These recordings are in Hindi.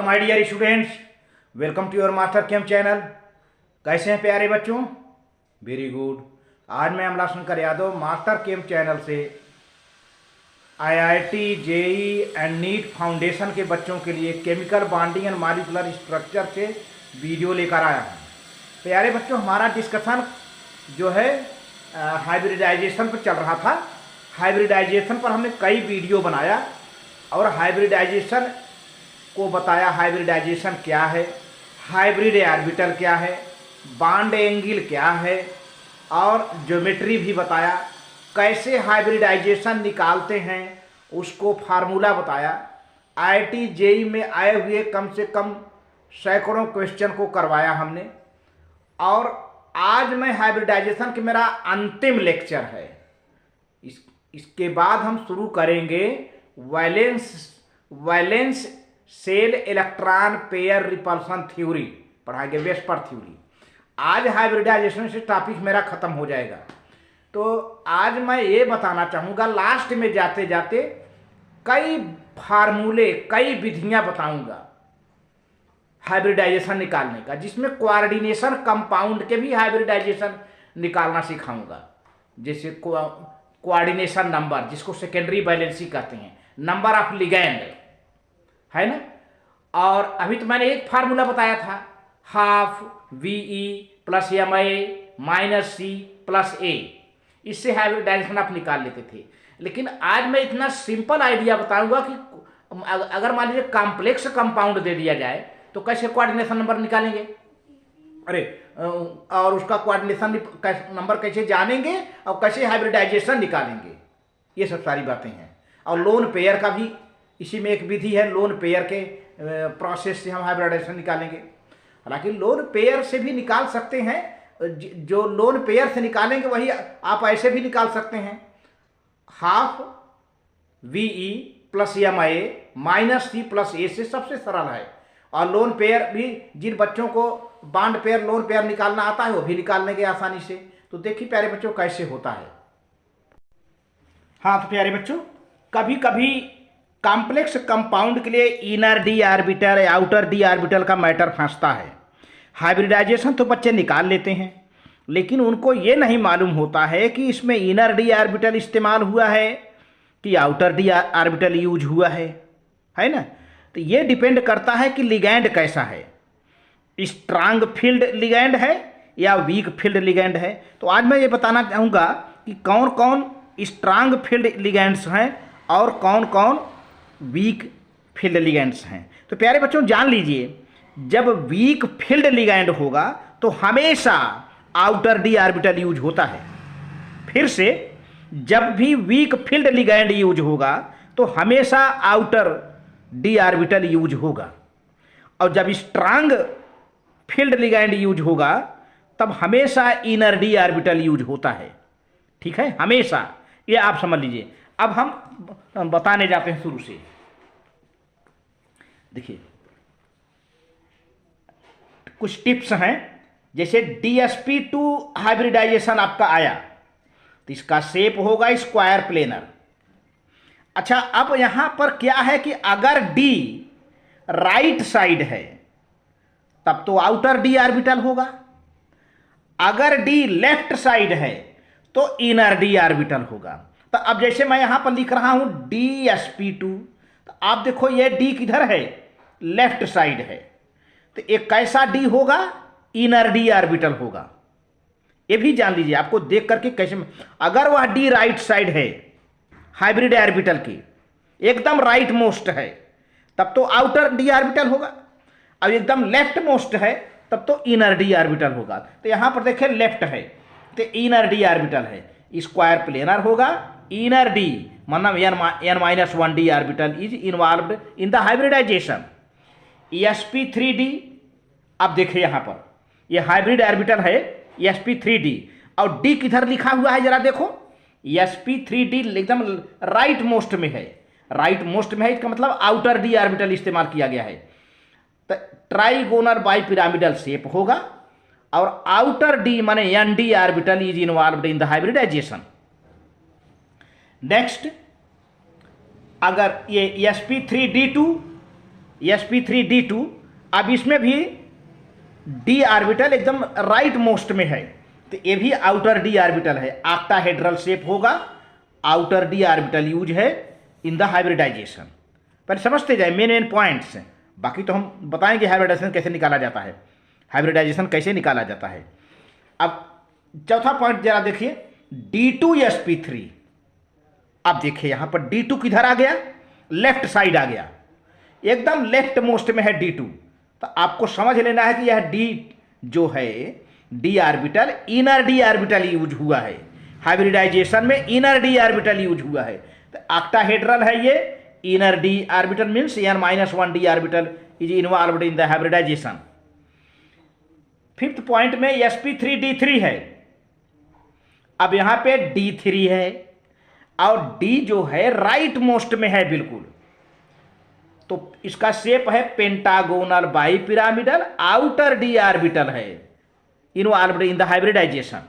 My dear students, welcome to your master chem channel. कैसे हैं प्यारे बच्चों? Very good. आज मैं Amala Shankar Yadav master chem channel से IIT, JEE and NEET foundation के बच्चों के लिए chemical bonding and molecular structure से वीडियो लेकर आया हूँ। प्यारे बच्चों, हमारा डिस्कशन जो है हाइब्रिडाइजेशन पर चल रहा था। हाइब्रिडाइजेशन पर हमने कई वीडियो बनाया और हाइब्रिडाइजेशन को बताया। हाइब्रिडाइजेशन क्या है, हाइब्रिड ऑर्बिटल क्या है, बॉन्ड एंगल क्या है, और ज्योमेट्री भी बताया। कैसे हाइब्रिडाइजेशन निकालते हैं उसको फार्मूला बताया। आईआईटी जेई में आए हुए कम से कम सैकड़ों क्वेश्चन को करवाया हमने। और आज मैं हाइब्रिडाइजेशन के मेरा अंतिम लेक्चर है। इसके बाद हम शुरू करेंगे valence shell electron pair repulsion theory, पढ़ाएंगे वेस्पर थ्योरी। आज हाइब्रिडाइजेशन से टॉपिक मेरा खत्म हो जाएगा। तो आज मैं ये बताना चाहूँगा, लास्ट में जाते जाते कई फार्मूले, कई विधियाँ बताऊँगा हाइब्रिडाइजेशन निकालने का, जिसमें कोऑर्डिनेशन कंपाउंड के भी हाइब्रिडाइजेशन निकालना सिखाऊंगा। जैसे कोऑर्डिनेशन नंबर, जिसको सेकेंडरी वैलेंसी कहते हैं, नंबर ऑफ लिगैंड, है ना। और अभी तो मैंने एक फार्मूला बताया था, half VE plus MA minus C plus A। इससे हाइब्रिडाइजेशन आप निकाल लेते थे। लेकिन आज मैं इतना सिंपल आइडिया बताऊंगा कि अगर मान लीजिए कॉम्प्लेक्स कंपाउंड दे दिया जाए तो कैसे कोऑर्डिनेशन नंबर निकालेंगे, और उसका कोऑर्डिनेशन नंबर कैसे जानेंगे और कैसे हाइब्रिडाइजेशन निकालेंगे, ये सब सारी बातें हैं। और लोन पेयर का भी इसी में एक विधि है। लोन पेयर के प्रोसेस से हम हाइब्रिडाइजेशन निकालेंगे। हालांकि लोन पेयर से भी निकाल सकते हैं, जो लोन पेयर से निकालेंगे वही आप ऐसे भी निकाल सकते हैं, half VE plus MA minus C plus A से सबसे सरल है। और लोन पेयर भी जिन बच्चों को बॉन्ड पेयर, लोन पेयर निकालना आता है वो भी निकाल लेंगे आसानी से। तो देखिए प्यारे बच्चों कैसे होता है। हाँ तो प्यारे बच्चों, कभी कभी कॉम्प्लेक्स कंपाउंड के लिए inner D orbital, outer D orbital का मैटर फंसता है। हाइब्रिडाइजेशन तो बच्चे निकाल लेते हैं, लेकिन उनको ये नहीं मालूम होता है कि इसमें इनर D ऑर्बिटल इस्तेमाल हुआ है कि आउटर D ऑर्बिटल यूज हुआ है ना। तो ये डिपेंड करता है कि लिगैंड कैसा है, स्ट्रांग फील्ड लिगैंड है या वीक फील्ड लिगैंड है। तो आज मैं ये बताना चाहूँगा कि कौन कौन स्ट्रांग फील्ड लिगैंड्स हैं और कौन कौन वीक फील्ड लिगैंड्स हैं। तो प्यारे बच्चों जान लीजिए, जब वीक फील्ड लिगैंड होगा तो हमेशा आउटर D ऑर्बिटल यूज होता है। फिर से, जब भी वीक फील्ड लिगैंड यूज होगा तो हमेशा आउटर D ऑर्बिटल यूज होगा। और जब स्ट्रांग फील्ड लिगैंड यूज होगा तब हमेशा इनर D ऑर्बिटल यूज होता है। ठीक है, हमेशा, ये आप समझ लीजिए। अब हम बताने जाते हैं शुरू से। देखिए कुछ टिप्स हैं। जैसे DsP2 हाइब्रिडाइजेशन आपका आया तो इसका शेप होगा स्क्वायर प्लेनर। अच्छा, अब यहां पर क्या है कि अगर D राइट साइड है तब तो आउटर D ऑर्बिटल होगा। अगर D लेफ्ट साइड है तो इनर D ऑर्बिटल होगा। तो अब जैसे मैं यहां पर लिख रहा हूं DsP2, तो आप देखो ये D किधर है, लेफ्ट साइड है। तो एक कैसा D होगा, इनर D ऑर्बिटल होगा। ये भी जान लीजिए, आपको देख करके कैसे, अगर वह D राइट साइड है हाइब्रिड ऑर्बिटल की, एकदम राइट मोस्ट है, तब तो आउटर D ऑर्बिटल होगा। अब एकदम लेफ्ट मोस्ट है तब तो इनर D ऑर्बिटल होगा। तो यहां पर देखें लेफ्ट है तो इनर D ऑर्बिटल है, स्क्वायर प्लेनर होगा। इनर D मतलब n-1D orbital is involved in the hybridisation. sp3d, अब देखिए यहां पर ये हाइब्रिड ऑर्बिटल है sp3d, और D किधर लिखा हुआ है जरा देखो, sp3d एकदम राइट मोस्ट में है। राइट मोस्ट में है इसका मतलब आउटर D ऑर्बिटल इस्तेमाल किया गया है। तो ट्राइगोनल बाइपिरामिडल शेप होगा और आउटर D माने ND orbital is involved in the hybridisation. Next, अगर ये sp3d2 sp3d2। अब इसमें भी d ऑर्बिटल एकदम राइट मोस्ट में है, तो ये भी आउटर d ऑर्बिटल है, ऑक्टाहेड्रल शेप होगा, आउटर d ऑर्बिटल यूज है इन द हाइब्रिडाइजेशन। पर समझते जाए मेन मेन पॉइंट्स, बाकी तो हम बताएंगे हाइब्रिडाइजेशन कैसे निकाला जाता है, हाइब्रिडाइजेशन कैसे निकाला जाता है। अब चौथा पॉइंट जरा देखिए, d2sp3। अब देखिए यहां पर d2 किधर आ गया, लेफ्ट साइड आ गया, एकदम लेफ्ट मोस्ट में है d2। तो आपको समझ लेना है कि यह d जो है d orbital inner d orbital use हुआ है, हाइब्रिडाइजेशन में इनर d ऑर्बिटल यूज हुआ है। तो ऑक्टाहेड्रल है ये, inner d orbital means n-1 d orbital is involved in the hybridisation. Fifth point में sp3d3 है। अब यहां पे d3 है और d जो है राइट मोस्ट में है बिल्कुल, तो इसका शेप है pentagonal bipyramidal, outer d orbital है इन्वॉल्वड इन द हाइब्रिडाइजेशन।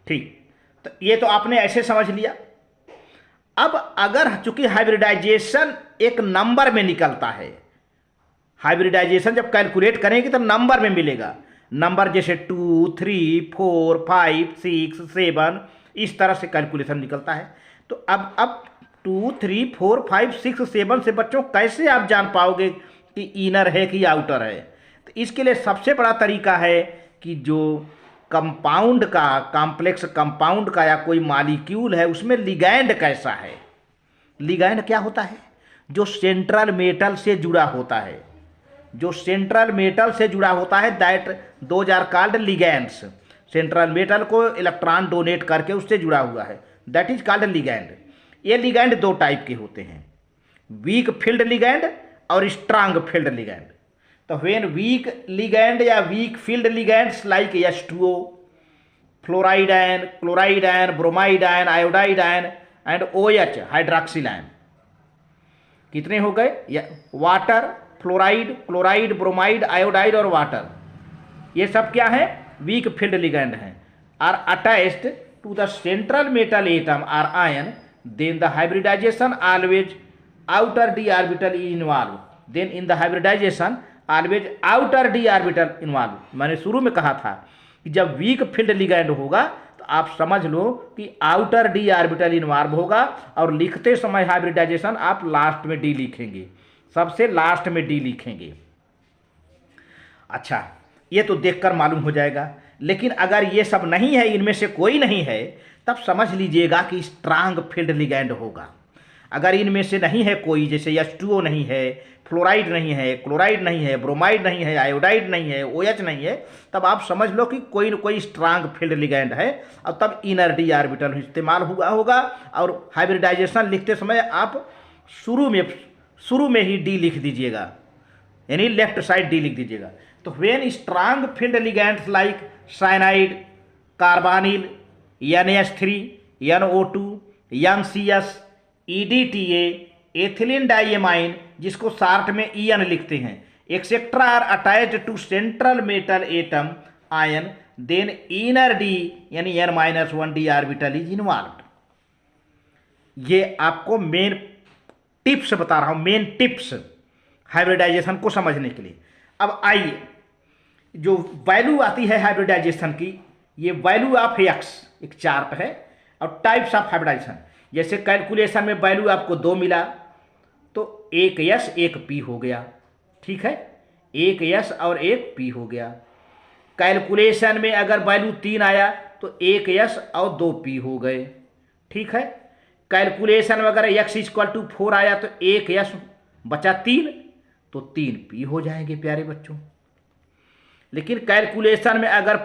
ठीक, तो ये तो आपने ऐसे समझ लिया। अब अगर चूंकि हाइब्रिडाइजेशन एक नंबर में निकलता है, हाइब्रिडाइजेशन जब कैलकुलेट करेंगे तो नंबर में मिलेगा, नंबर जैसे 2, 3, 4, 5, 6, 7 इस तरह से कैलकुलेशन निकलता है। तो अब 2, 3, 4, 5, 6, 7 से बच्चों कैसे आप जान पाओगे कि इनर है कि आउटर है? तो इसके लिए सबसे बड़ा तरीका है कि जो कंपाउंड का, कॉम्प्लेक्स कंपाउंड का या कोई मॉलिक्यूल है उसमें लिगैंड कैसा है। लिगैंड क्या होता है? जो सेंट्रल मेटल से जुड़ा होता है, जो सेंट्रल मेटल से जुड़ा होता है, that those are called ligands. Central metal को इलेक्ट्रॉन डोनेट करके उससे जुड़ा हुआ है, दैट इज कॉल्ड लिगैंड। ये लिगैंड दो टाइप के होते हैं, वीक फील्ड लिगैंड और स्ट्रांग फील्ड लिगैंड। तो व्हेन वीक लिगैंड या weak field ligands like H2O, fluoride ion, chloride ion, bromide ion, iodide ion and OH hydroxyl ion, कितने हो गए? या water, fluoride, chloride, bromide, iodide और वाटर, ये सब क्या है? वीक फील्ड लिगैंड हैं। Are attached to the central metal atom or ion, then the hybridisation always outer d orbital is involve, then in the hybridisation always outer d orbital involve. मैंने शुरू में कहा था कि जब वीक फील्ड लिगैंड होगा तो आप समझ लो कि आउटर d ऑर्बिटल इन्वॉल्व होगा, और लिखते समय हाइब्रिडाइजेशन आप लास्ट में d लिखेंगे, सबसे लास्ट में d लिखेंगे। अच्छा, ये तो देखकर मालूम हो जाएगा। लेकिन अगर ये सब नहीं है, इनमें से कोई नहीं है, तब समझ लीजिएगा कि स्ट्रांग फील्ड लिगैंड होगा। अगर इनमें से नहीं है कोई, जैसे H2O नहीं है, फ्लोराइड नहीं है, क्लोराइड नहीं है, ब्रोमाइड नहीं है, आयोडाइड नहीं है, OH नहीं है, तब आप समझ लो कि कोई न कोई स्ट्रांग फील्ड लिगैंड है, और तब इनर d ऑर्बिटल इस्तेमाल हुआ होगा। और हाइब्रिडाइजेशन लिखते समय आप शुरू में ही d लिख दीजिएगा, यानी लेफ्ट साइड d लिख दीजिएगा। तो when strong field ligands like cyanide, carbonyl, NH3, NO2, MCS, EDTA, ethylene diamine, जिसको शॉर्ट में EN लिखते हैं, etcetera are attached to central metal atom ion, then inner d यानी n-1 d orbital is involved. ये आपको मेन टिप्स बता रहा हूं, मेन टिप्स हाइब्रिडाइजेशन को समझने के लिए। अब आइए, जो वैल्यू आती है हाइब्रिडाइजेशन की, ये वैल्यू ऑफ x एक चार्ट है, और टाइप्स ऑफ हाइब्रिडाइजेशन, जैसे कैलकुलेशन में वैल्यू आपको 2 मिला तो एक S एक P हो गया, ठीक है, एक S और एक P हो गया। कैलकुलेशन में अगर वैल्यू 3 आया तो एक S और 2 P हो गए, ठीक है। कैलकुलेशन में अगर x = 4 आया तो एक S बचा 3, तो 3 P हो जाएंगे प्यारे बच्चों। लेकिन कैलकुलेशन में अगर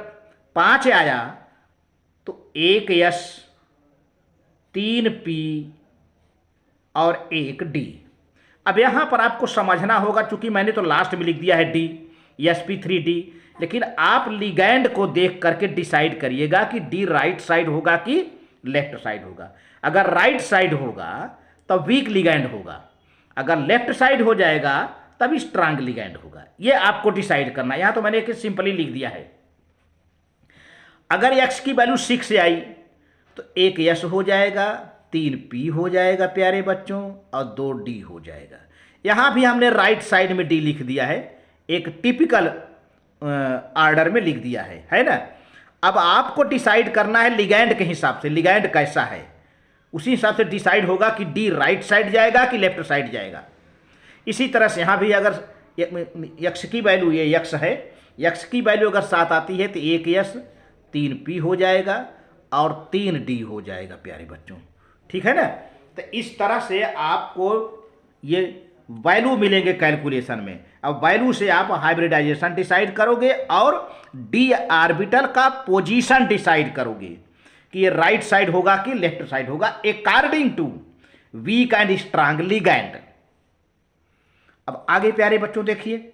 5 आया तो एक S, 3 P और एक D। अब यहां पर आपको समझना होगा, चूंकि मैंने तो लास्ट में लिख दिया है D, sp3d, लेकिन आप लिगैंड को देख करके डिसाइड करिएगा कि D राइट साइड होगा कि लेफ्ट साइड होगा। अगर राइट साइड होगा तब वीक लिगैंड होगा, अगर लेफ्ट साइड हो जाएगा तब स्ट्रांग लिगैंड होगा। यह आपको डिसाइड करना है। यहां तो मैंने एक सिंपली लिख दिया है। अगर x की वैल्यू 6 आई तो एक S हो जाएगा, 3 P हो जाएगा प्यारे बच्चों, और 2 D हो जाएगा। यहां भी हमने राइट साइड में डी लिख दिया है, एक टिपिकल ऑर्डर में लिख दिया है ना। अब आपको डिसाइड करना है लिगैंड के हिसाब से, लिगैंड कैसा है उसी हिसाब से डिसाइड होगा कि डी राइट साइड जाएगा कि लेफ्ट साइड जाएगा। इसी तरह से यहाँ भी अगर यक्स की वैल्यू, ये यक्स है, यक्स की वैल्यू अगर 7 आती है तो 1 यस 3 पी हो जाएगा और 3 डी हो जाएगा प्यारे बच्चों, ठीक है ना। तो इस तरह से आपको ये वैल्यू मिलेंगे कैलकुलेशन में। अब वैल्यू से आप हाइब्रिडाइजेशन डिसाइड करोगे और डी ऑर्बिटल का पोजीशन डिसाइड करोगे कि ये राइट साइड होगा कि लेफ्ट साइड होगा according to weak and strong ligand. अब आगे प्यारे बच्चों देखिए,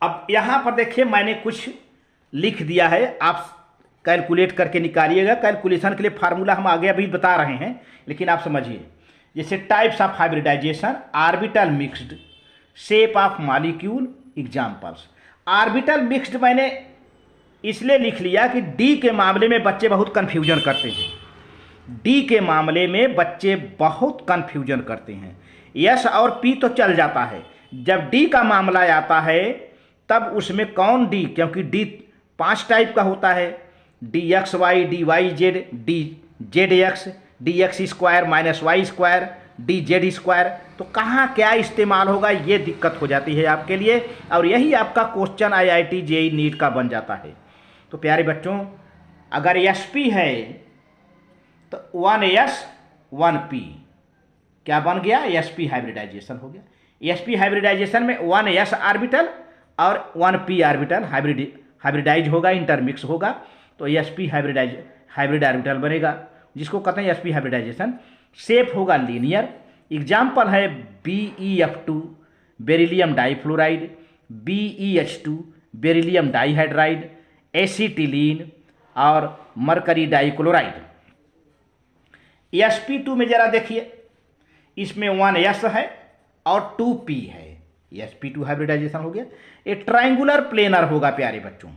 अब यहां पर देखिए मैंने कुछ लिख दिया है, आप कैलकुलेट करके निकालिएगा। कैलकुलेशन के लिए फार्मूला हम आगे अभी बता रहे हैं, लेकिन आप समझिए। जैसे types of hybridisation, orbital mixed, shape of molecule, examples. Orbital mixed मैंने इसलिए लिख लिया कि डी के मामले में बच्चे बहुत कन्फ्यूजन करते हैं। डी के मामले में बच्चे बहुत कन्फ्यूजन करते हैं। यस और पी तो चल जाता है, जब डी का मामला आता है तब उसमें कौन डी, क्योंकि डी 5 टाइप का होता है, D X Y, D Y Z, D Z X, D X square minus Y square, D Z square. तो कहाँ क्या इस्तेमाल होगा ये दिक्कत हो जाती है आपके लिए, और यही आपका क्वेश्चन IIT JEE नीट का बन जाता है। तो प्यारे बच्चों अगर SP है तो 1S 1P क्या बन गया, SP हाइब्रिडाइजेशन हो गया। SP हाइब्रिडाइजेशन में 1S ऑर्बिटल और 1P ऑर्बिटल हाइब्रिडाइज होगा, इंटरमिक्स होगा, तो SP हाइब्रिड ऑर्बिटल बनेगा, जिसको कहते हैं SP हाइब्रिडाइजेशन। शेप होगा लीनियर। एग्जाम्पल है BeF2 beryllium difluoride, BeH2 beryllium dihydride, acetylene और मरकरी डाइक्लोराइड। SP2 में जरा देखिए, इसमें 1S है और 2P है, SP2 हाइब्रिडाइजेशन हो गया। ये ट्रायंगुलर प्लेनर होगा प्यारे बच्चों।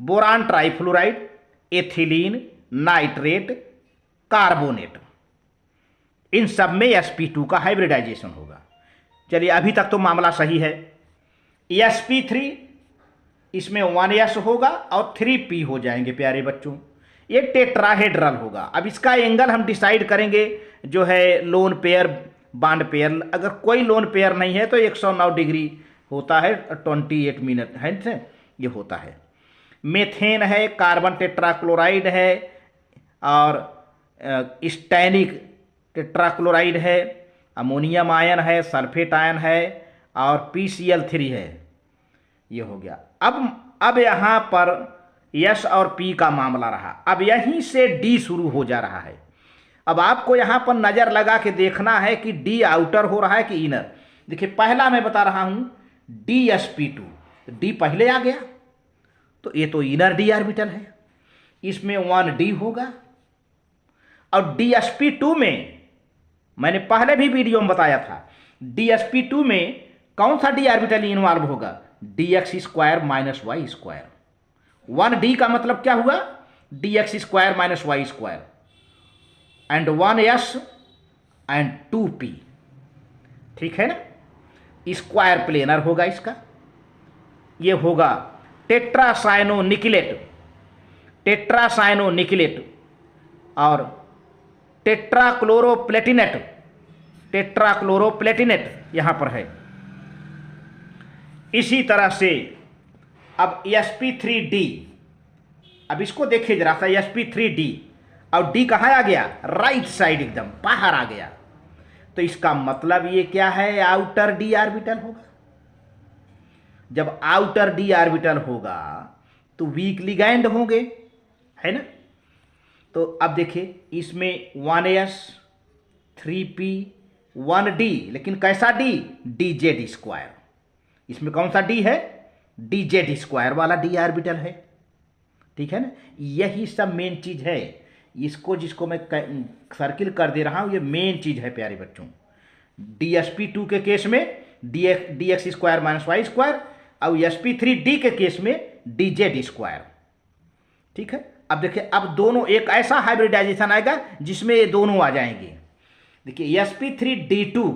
Boron trifluoride, ethylene, nitrate, carbonate, इन सब में SP2 का हाइब्रिडाइजेशन होगा। चलिए अभी तक तो मामला सही है। SP3 इसमें 1S होगा और 3P हो जाएंगे प्यारे बच्चों। ये टेट्राहेड्रल होगा। अब इसका एंगल हम डिसाइड करेंगे जो है लोन पेयर बॉन्ड पेयर। अगर कोई लोन पेयर नहीं है तो 109 डिग्री होता है, 28 मिनट है ये होता है। मेथेन है, कार्बन टेट्राक्लोराइड है और स्टैनिक टेट्राक्लोराइड है, अमोनियम आयन है, सल्फेट आयन है और PCl3 है, ये हो गया। अब यहाँ पर यस और P का मामला रहा। अब यहीं से D शुरू हो जा रहा है। अब आपको यहाँ पर नज़र लगा के देखना है कि D आउटर हो रहा है कि इनर। देखिए पहला मैं बता रहा हूँ DsP2, D पहले आ गया तो ये तो इनर D ऑर्बिटल है, इसमें 1D होगा। और DsP2 में मैंने पहले भी वीडियो में बताया था, DsP2 में कौन सा D ऑर्बिटल इन्वॉल्व होगा, dx square minus Y square. 1D का मतलब क्या हुआ, dx square minus Y square and 1S and 2P, ठीक है ना। स्क्वायर प्लेनर होगा इसका। ये होगा टेट्रासाइनोनिकिलेट, टेट्रासाइनोनिकिलेट और टेट्राक्लोरोप्लेटिनेट, टेट्राक्लोरोप्लेटिनेट यहां पर है। इसी तरह से अब sp3d, अब इसको देखिए जरा सा, sp3d और d कहाँ आ गया, राइट साइड एकदम बाहर आ गया। तो इसका मतलब ये क्या है, आउटर d ऑर्बिटल होगा। जब आउटर d ऑर्बिटल होगा तो वीक लिगैंड होंगे, है ना। तो अब देखिए इसमें 1s 3p 1d, लेकिन कैसा d, dz स्क्वायर। इसमें कौन सा d है, dz स्क्वायर वाला d ऑर्बिटल है, ठीक है ना। यही सब मेन चीज है इसको जिसको मैं सर्किल कर दे रहा हूँ, ये मेन चीज़ है प्यारे बच्चों। DsP2 के केस में dx square minus Y square, और sp3d के केस में dz स्क्वायर। ठीक है, अब देखिए, अब दोनों एक ऐसा हाइब्रिडाइजेशन आएगा जिसमें ये दोनों आ जाएंगे। देखिए sp3d2,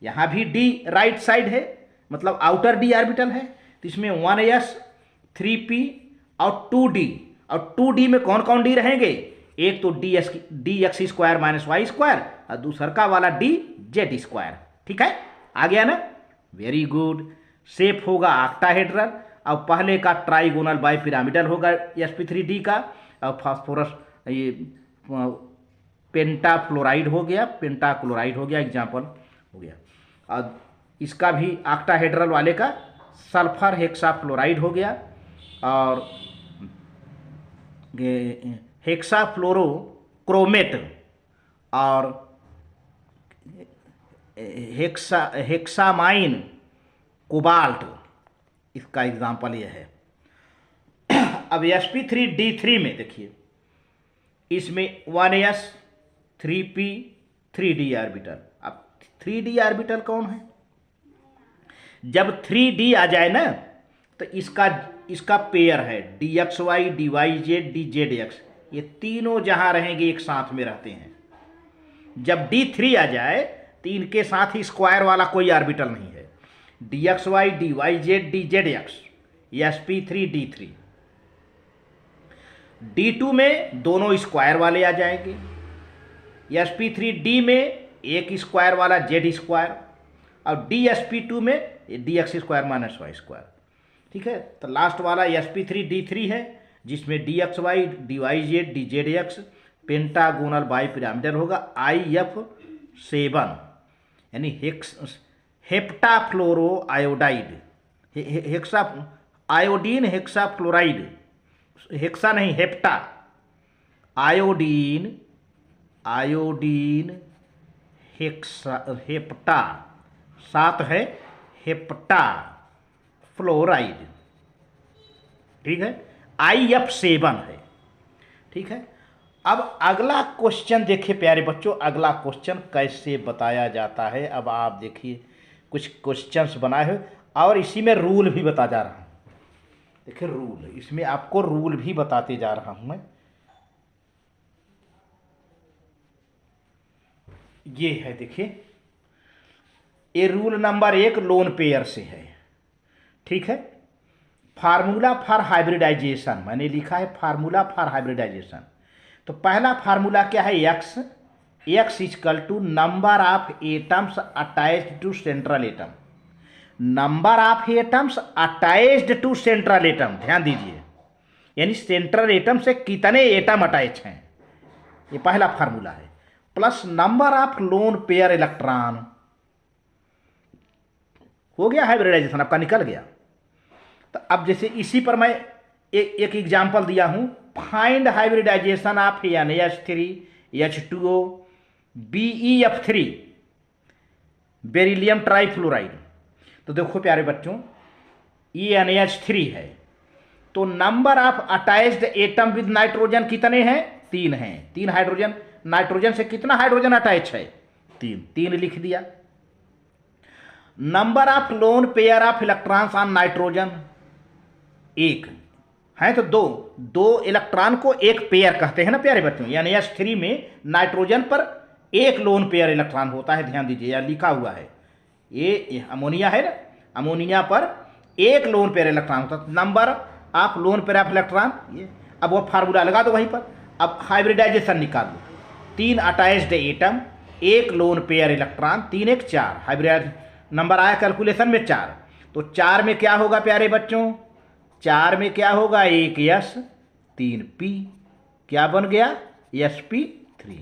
यहाँ भी d राइट साइड है, मतलब आउटर d ऑर्बिटल है, तो इसमें 1s 3p और 2d, और 2d में कौन कौन d रहेंगे? एक तो dx square minus Y square, और दूसरा का वाला dz स्क्वायर। ठीक है, आ गया ना? Very good. शेप होगा ऑक्टाहेड्रल, और पहले का ट्राइगोनल बाई पिरामिडल होगा sp3d का, और फास्फोरस ये पेंटाफ्लोराइड हो गया, पेंटाक्लोराइड हो गया, एग्जाम्पल हो गया। और इसका भी ऑक्टाहेड्रल वाले का सल्फर हेक्साफ्लोराइड हो गया, और हेक्साफ्लोरोक्रोमेट और हेक्सामाइन कोबाल्ट, इसका एग्जाम्पल ये है। अब sp3d3 में देखिए, इसमें 1s 3p 3d ऑर्बिटल। अब 3d ऑर्बिटल कौन है? जब 3d आ जाए ना, तो इसका पेयर है dxy dyz dzx, ये तीनों जहां रहेंगे एक साथ में रहते हैं। जब d3 आ जाए तो इनके साथ ही स्क्वायर वाला कोई ऑर्बिटल नहीं है, dxy dyz dzx, sp3d3। d2 में दोनों स्क्वायर वाले आ जाएंगे, sp3d में एक स्क्वायर वाला z स्क्वायर, और dsp2 में dx square minus Y square. ठीक है, तो लास्ट वाला sp3d3 है, जिसमें dxy dyz dzx pentagonal bi pyramidal होगा, IF7, यानी हेप्टाफ्लोरो आयोडाइड, आयोडीन हेक्साफ्लोराइड, हेक्सा नहीं हेप्टा, आयोडीन हेप्टा, सात है हेप्टा फ्लोराइड। ठीक है, IF7 है। ठीक है, अब अगला क्वेश्चन देखिए प्यारे बच्चों, अगला क्वेश्चन कैसे बताया जाता है। अब आप देखिए, कुछ क्वेश्चंस बनाए हुए, और इसी में रूल भी बता जा रहा हूँ। देखिए रूल, इसमें आपको रूल भी बताते जा रहा हूँ मैं। ये है, देखिए, ये रूल नंबर 1 लोन पेयर से है। ठीक है, फार्मूला फॉर हाइब्रिडाइजेशन, मैंने लिखा है फार्मूला फॉर हाइब्रिडाइजेशन। तो पहला फार्मूला क्या है? x equal to number of atoms attached to central atom. Number of atoms attached to central atom, ध्यान दीजिए, यानी सेंट्रल एटम से कितने एटम अटैच हैं, ये पहला फार्मूला है, plus number of lone pair electron. हो गया हाइब्रिडाइजेशन, आपका निकल गया। तो अब जैसे इसी पर मैं एक एग्जांपल दिया हूं, find hybridisation of NH3 H2O BeF3 beryllium trifluoride. तो देखो प्यारे बच्चों, ये NH3 है, तो number of attached atom with nitrogen कितने हैं? 3 हैं। 3 हाइड्रोजन, नाइट्रोजन से कितना हाइड्रोजन अटैच है? 3 लिख दिया। Number of lone pair of electrons on nitrogen 1 है, तो 2 इलेक्ट्रॉन को एक पेयर कहते हैं ना प्यारे बच्चों। यानी NH3 में नाइट्रोजन पर एक लोन पेयर इलेक्ट्रॉन होता है, ध्यान दीजिए, यह लिखा हुआ है। ये अमोनिया है ना, अमोनिया पर एक लोन पेयर इलेक्ट्रॉन होता है। Number of lone pair of electron ये, अब वो फार्मूला लगा दो वहीं पर। अब हाइब्रिडाइजेशन निकाल दो, 3 अटैच्ड एटम, एक lone pair electron, 3 1 4, hybrid number आया कैलकुलेशन में 4। तो 4 में क्या होगा प्यारे बच्चों? 4 में क्या होगा? 1 S 3 P, क्या बन गया? sp3।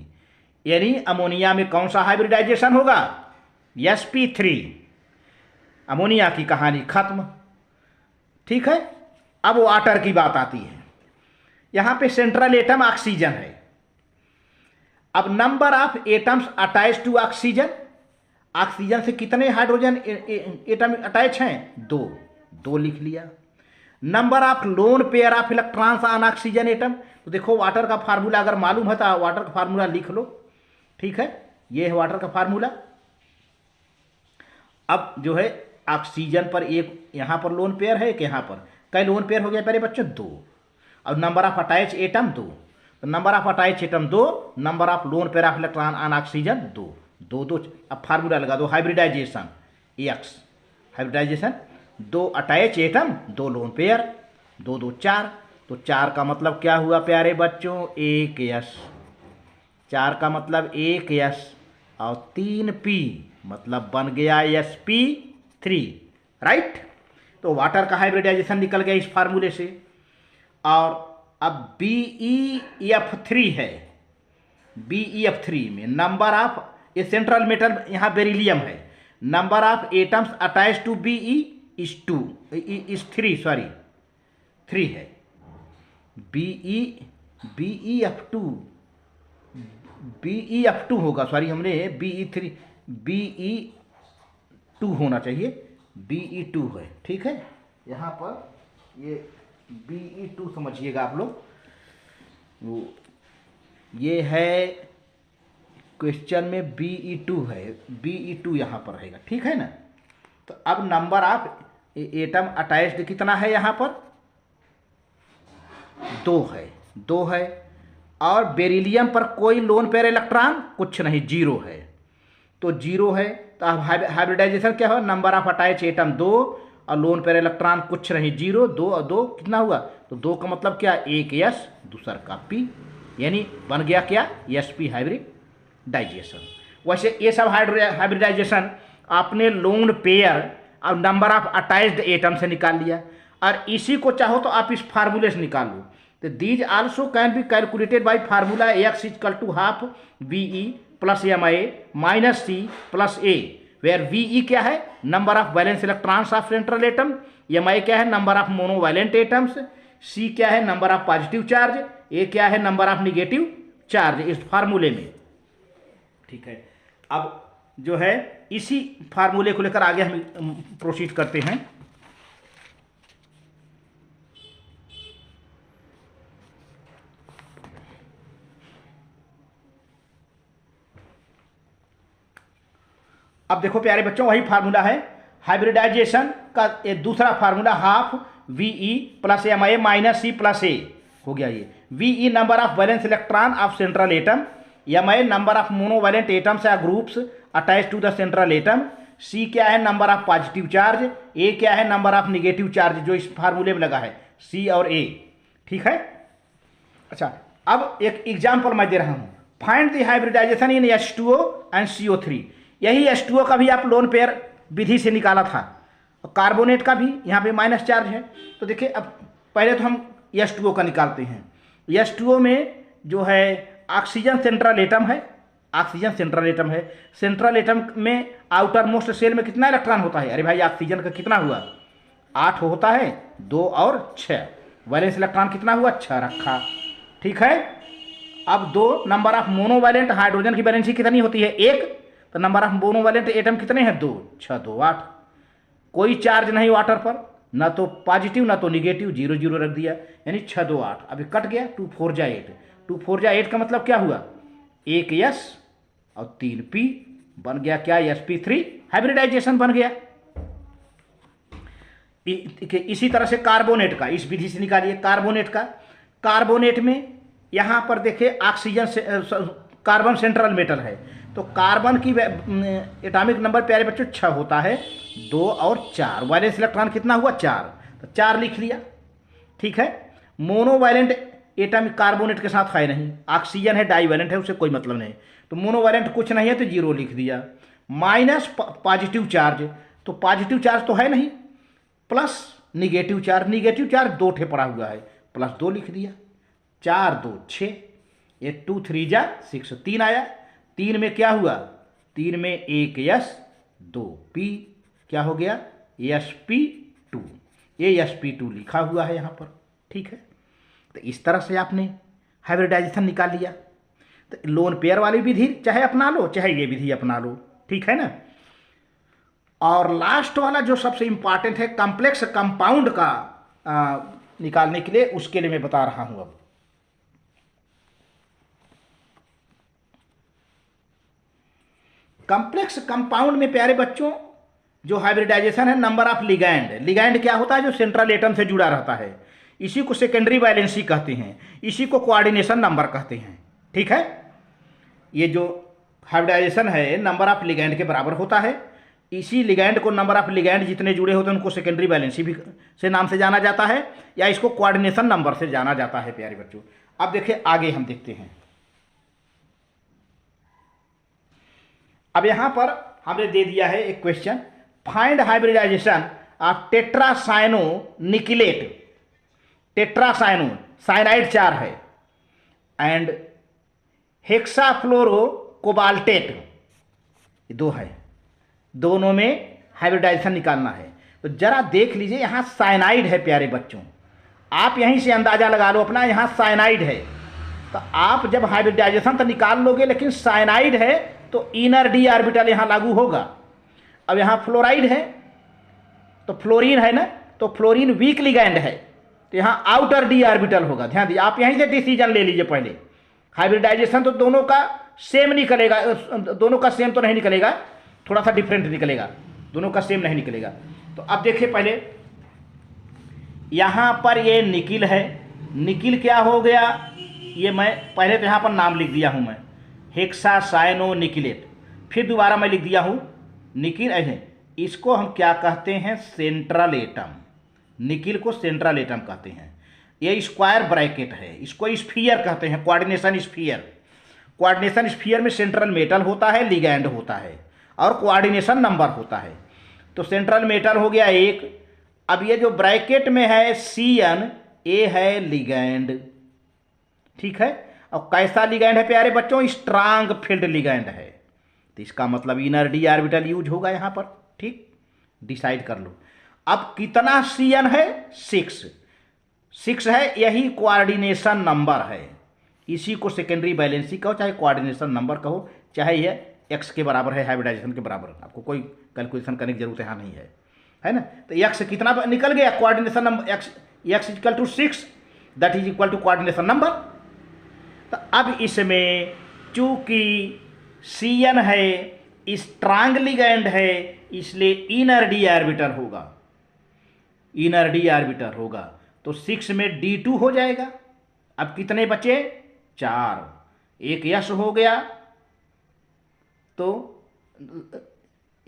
यानी अमोनिया में कौन सा हाइब्रिडाइजेशन होगा? sp3। अमोनिया की कहानी खत्म। ठीक है, अब वाटर की बात आती है। यहां पे सेंट्रल एटम ऑक्सीजन है। अब number of atoms attach to oxygen, oxygen से कितने हाइड्रोजन एटम अटैच हैं? 2 लिख लिया। Number of lone pair of electrons on oxygen atom. तो देखो वाटर का फार्मूला अगर मालूम है तो वाटर का फार्मूला लिख लो, ठीक है, ये है वाटर का फार्मूला। अब जो है ऑक्सीजन पर एक यहाँ पर लोन पेयर है, एक यहाँ पर, कई लोन पेयर हो गया पहले बच्चों? 2। और नंबर ऑफ अटैच एटम 2, तो number of attach atom 2, number of lone pair of electron on oxygen 2, 2 2। अब फार्मूला लगा दो, hybridization x, hybridization 2 attach atom 2 lone pair, 2 2 4। तो 4 का मतलब क्या हुआ प्यारे बच्चों? 1 यस, 4 का मतलब 1 यस और 3 पी, मतलब बन गया sp3, राइट। तो वाटर का हाइब्रिडाइजेशन निकल गया इस फार्मूले से। और अब BeF3 है, BeF3 में नंबर ऑफ, ये सेंट्रल मेटल यहाँ बेरिलियम है, number of atoms attach to Be is 2 is 3, sorry 3 है। BeF2 होगा, सॉरी हमने Be3, Be2 होना चाहिए, Be2 है, ठीक है। यहाँ पर ये Be2 समझिएगा आप लोग, वो ये है क्वेश्चन में Be2 है, Be2 यहाँ पर रहेगा, ठीक है ना। तो अब नंबर ऑफ एटम अटैच्ड कितना है यहाँ पर? 2 है, 2 है। और बेरिलियम पर कोई लोन पेयर इलेक्ट्रॉन कुछ नहीं, 0 है, तो 0 है। तो अब हाइब्रिडाइजेशन क्या हो? नंबर ऑफ अटैच एटम 2 और लोन पेयर इलेक्ट्रॉन कुछ नहीं, 0, 2 और 2 कितना हुआ? तो 2 का मतलब क्या? 1 यस, दूसरा का पी, यानी बन गया क्या? sp hybridization. वैसे ये सब हाइब्रिडाइजेशन आपने लोन पेयर और नंबर ऑफ अटैच्ड एटम से निकाल लिया, और इसी को चाहो तो आप इस फार्मूले से निकाल लो। तो these also can be calculated by formula x equal to half Be plus Ma minus C plus A, where Ve क्या है? Number of valence electrons of central atom, Ma क्या है? Number of monovalent atoms, C क्या है? Number of positive charge, A क्या है? नंबर ऑफ निगेटिव चार्ज, इस फार्मूले में, ठीक है। अब जो है इसी फार्मूले को लेकर आगे हम प्रोसीड करते हैं। अब देखो प्यारे बच्चों, वही फार्मूला है हाइब्रिडाइजेशन का, ये दूसरा formula half Ve plus Ma minus C plus A हो गया। ये Ve number of valence electron of central atom, Ma number of monovalent atoms या groups attach to the central atom, C क्या है? Number of positive charge, A क्या है? नंबर ऑफ निगेटिव चार्ज, जो इस फार्मूले में लगा है, C और A, ठीक है। अच्छा, अब एक एग्जाम्पल मैं दे रहा हूँ, find the hybridization in H2O and CO3। यही H2O का भी आप लोन पेयर विधि से निकाला था, और कार्बोनेट का भी यहाँ पे माइनस चार्ज है। तो देखिए, अब पहले तो हम H2O का निकालते हैं। H2O में जो है ऑक्सीजन सेंट्रल एटम है, ऑक्सीजन सेंट्रल एटम है। सेंट्रल एटम में आउटर मोस्ट सेल में कितना इलेक्ट्रॉन होता है? अरे भाई, ऑक्सीजन का कितना हुआ? 8 होता है, 2 और 6। वैलेंस इलेक्ट्रॉन कितना हुआ? 6 रखा, ठीक है। अब 2 नंबर ऑफ मोनोवैलेंट हाइड्रोजन की वैलेंसी कितनी होती है? 1। तो नंबर ऑफ मोनोवैलेंट एटम कितने हैं? 2, 6 2 8। कोई चार्ज नहीं वाटर पर, ना तो पॉजिटिव ना तो निगेटिव, 0 0 रख दिया, यानी 6 2 8। अभी कट गया, 2 4 जा 8, 2 4 जा 8 का मतलब क्या हुआ? 1 यस और 3 पी, बन गया क्या? sp3 हाइब्रिडाइजेशन बन गया। इसी तरह से कार्बोनेट का, इस विधि से निकालिए कार्बोनेट का। कार्बोनेट में यहाँ पर देखिए ऑक्सीजन से कार्बन सेंट्रल मेटल है, तो कार्बन की एटॉमिक नंबर प्यारे बच्चों 6 होता है, 2 और 4। वैलेंस इलेक्ट्रॉन कितना हुआ? 4, तो 4 लिख लिया, ठीक है। मोनोवैलेंट एटम कार्बोनेट के साथ है नहीं, ऑक्सीजन है, डाईवैलेंट है, उससे कोई मतलब नहीं, तो मोनोवैलेंट कुछ नहीं है, तो 0 लिख दिया। माइनस पॉजिटिव चार्ज, तो पॉजिटिव चार्ज तो है नहीं, प्लस निगेटिव चार्ज 2 ठे पड़ा हुआ है, प्लस 2 लिख दिया। 4 2 6, ये 2 3 जा 6, 3 आया। 3 में क्या हुआ? 3 में 1 यस 2 पी, क्या हो गया? sp2। ये sp2 लिखा हुआ है यहाँ पर, ठीक है। तो इस तरह से आपने हाइब्रिडाइजेशन निकाल लिया। तो लोन पेयर वाली विधि चाहे अपना लो, चाहे ये विधि अपना लो, ठीक है ना। और लास्ट वाला जो सबसे इंपॉर्टेंट है, कॉम्प्लेक्स कंपाउंड का निकालने के लिए, उसके लिए मैं बता रहा हूं। अब कॉम्प्लेक्स कंपाउंड में प्यारे बच्चों जो हाइब्रिडाइजेशन है, नंबर ऑफ लिगैंड, लिगैंड क्या होता है, जो सेंट्रल एटम से जुड़ा रहता है, इसी को सेकेंडरी वैलेंसी कहते हैं, इसी को कोऑर्डिनेशन नंबर कहते हैं। ठीक है, ये जो हाइब्रिडाइजेशन है नंबर ऑफ लिगैंड के बराबर होता है। इसी लिगैंड को, नंबर ऑफ लिगैंड जितने जुड़े होते हैं उनको सेकेंडरी वैलेंसी भी से नाम से जाना जाता है, या इसको कोऑर्डिनेशन नंबर से जाना जाता है प्यारे बच्चों। अब देखिए आगे हम देखते हैं। अब यहां पर हमने दे दिया है एक question, find hybridisation of tetracyano nickelate, tetracyano cyanide 4 है, एंड हेक्साफ्लोरो कोबाल्टेट 2 है, दोनों में हाइब्रिडाइजेशन निकालना है। तो जरा देख लीजिए, यहां साइनाइड है प्यारे बच्चों, आप यहीं से अंदाजा लगा लो अपना, यहां साइनाइड है। तो आप जब हाइब्रिडाइजेशन तो निकाल लोगे, लेकिन साइनाइड है तो इनर डी ऑर्बिटल यहां लागू होगा। अब यहां फ्लोराइड है तो फ्लोरीन है ना, तो फ्लोरीन वीक लिगैंड है, तो यहां आउटर डी ऑर्बिटल होगा। ध्यान दीजिए, आप यहीं से डिसीजन ले लीजिए पहले। हाइब्रिडाइजेशन तो दोनों का सेम निकलेगा, दोनों का सेम तो नहीं निकलेगा, थोड़ा सा डिफरेंट निकलेगा, दोनों का सेम नहीं निकलेगा। तो अब देखिए पहले यहां पर ये निकिल है, निकिल क्या हो गया, ये मैं पहले तो यहां पर नाम लिख दिया हूं मैं, हेक्सासाइनो निकिलेट, फिर दोबारा मैं लिख दिया हूं निकिल है, इसको हम क्या कहते हैं, सेंट्रल एटम, निकिल को सेंट्रल एटम कहते हैं। ये स्क्वायर ब्रैकेट है, इसको स्फीयर कहते हैं, कोऑर्डिनेशन स्फीयर। कोऑर्डिनेशन स्फीयर में सेंट्रल मेटल होता है, लिगैंड होता है और कोऑर्डिनेशन नंबर होता है। तो सेंट्रल मेटल हो गया 1। अब ये जो ब्रैकेट में है CN, ये है लिगैंड। ठीक है, और कैसा लिगैंड है प्यारे बच्चों, स्ट्रांग फील्ड लिगैंड है, तो इसका मतलब इनर डी ऑर्बिटल यूज होगा यहां पर। ठीक, डिसाइड कर लो। अब कितना CN है, 6 है, यही कोऑर्डिनेशन नंबर है, इसी को सेकेंडरी वैलेंसी कहो, चाहे कोऑर्डिनेशन नंबर कहो, चाहे यह x के बराबर है, हाइब्रिडाइजेशन के बराबर, आपको कोई कैलकुलेशन करने की जरूरत यहाँ नहीं है ना। तो x कितना निकल गया, coordination number, x equal to 6, that is equal to coordination number. तो अब इसमें चूंकि CN है, स्ट्रांग लिगैंड है, इसलिए इनर डी ऑर्बिटल होगा, इनर डी ऑर्बिटल होगा, तो 6 में D2 हो जाएगा। अब कितने बचे, 4, एक यस हो गया, तो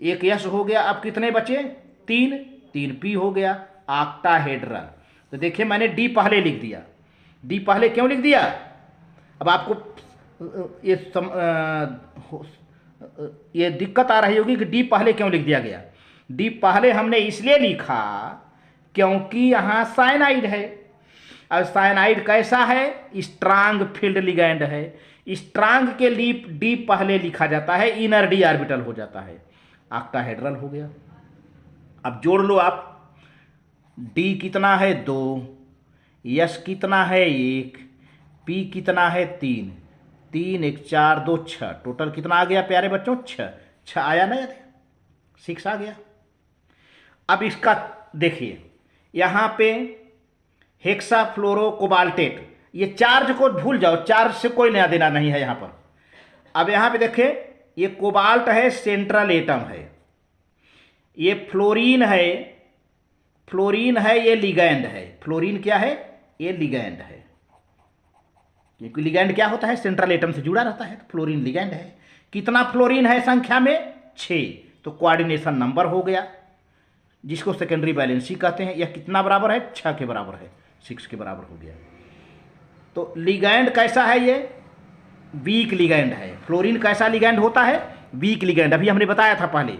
एक यस हो गया। अब कितने बचे, 3 P हो गया, ऑक्टाहेड्रल। तो देखिए मैंने D पहले लिख दिया, D पहले क्यों लिख दिया, अब आपको ये दिक्कत आ रही होगी कि D पहले क्यों लिख दिया गया। D पहले हमने इसलिए लिखा क्योंकि यहाँ साइनाइड है, और साइनाइड कैसा है, स्ट्रांग फील्ड लिगैंड है, स्ट्रांग के लिए D पहले लिखा जाता है, इनर डी ऑर्बिटल हो जाता है, ऑक्टाहेड्रल हो गया। अब जोड़ लो आप, D कितना है, 2, S कितना है, 1, P कितना है, 3, 3 1 4 2 6, टोटल कितना आ गया प्यारे बच्चों, 6 आया ना, 6 आ गया। अब इसका देखिए यहाँ पे हेक्साफ्लोरो कोबाल्टेट, ये चार्ज को भूल जाओ, चार्ज से कोई लेना देना नहीं है यहाँ पर। अब यहाँ पे देखिए ये कोबाल्ट है, सेंट्रल एटम है, ये फ्लोरीन है, फ्लोरीन है, ये लिगैंड है, फ्लोरीन क्या है, ये लिगैंड है, क्योंकि लिगैंड क्या होता है, सेंट्रल एटम से जुड़ा रहता है, तो फ्लोरीन लिगैंड है। कितना फ्लोरीन है संख्या में, 6, तो कोऑर्डिनेशन नंबर हो गया, जिसको सेकेंडरी वैलेंसी कहते हैं। यह कितना बराबर है, 6 के बराबर है, 6 के बराबर हो गया। तो लिगैंड कैसा है, ये वीक लिगैंड है। फ्लोरीन कैसा लिगैंड होता है, वीक लिगैंड, अभी हमने बताया था पहले।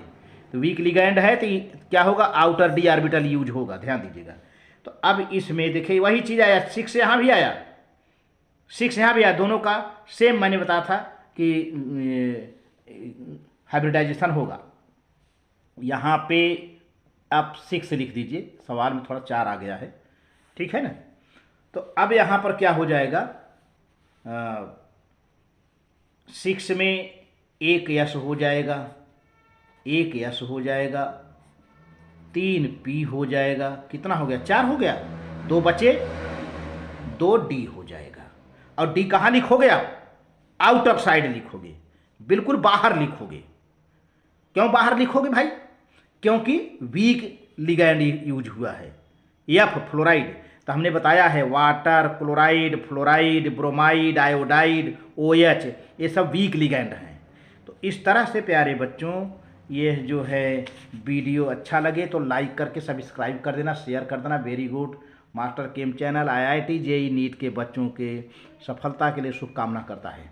तो वीक लिगैंड है तो क्या होगा, आउटर डी ऑर्बिटल यूज होगा, ध्यान दीजिएगा। तो अब इसमें देखिए वही चीज़ आया, 6 यहाँ भी आया, 6 यहाँ भी आया, दोनों का सेम मैंने बताया था कि हाइब्रिडाइजेशन होगा। यहाँ पे आप 6 लिख दीजिए, सवाल में थोड़ा 4 आ गया है, ठीक है ना। तो अब यहाँ पर क्या हो जाएगा, 6 में 1 यस हो जाएगा, 1 यस हो जाएगा, 3 P हो जाएगा, कितना हो गया, 4 हो गया, दो बचे, 2D हो जाएगा। और D कहाँ लिखोगे आप? आउट ऑफ साइड लिखोगे, बिल्कुल बाहर लिखोगे। क्यों बाहर लिखोगे भाई? क्योंकि वीक लिगैंड यूज हुआ है। F फ्लोराइड, तो हमने बताया है water, chloride, fluoride, bromide, iodide, OH, ये सब वीक लिगैंड हैं। तो इस तरह से प्यारे बच्चों, ये जो है वीडियो अच्छा लगे तो लाइक करके सब्सक्राइब कर देना, शेयर कर देना। Very good. Master chem channel IIT JEE NEET के बच्चों के सफलता के लिए शुभकामना करता है।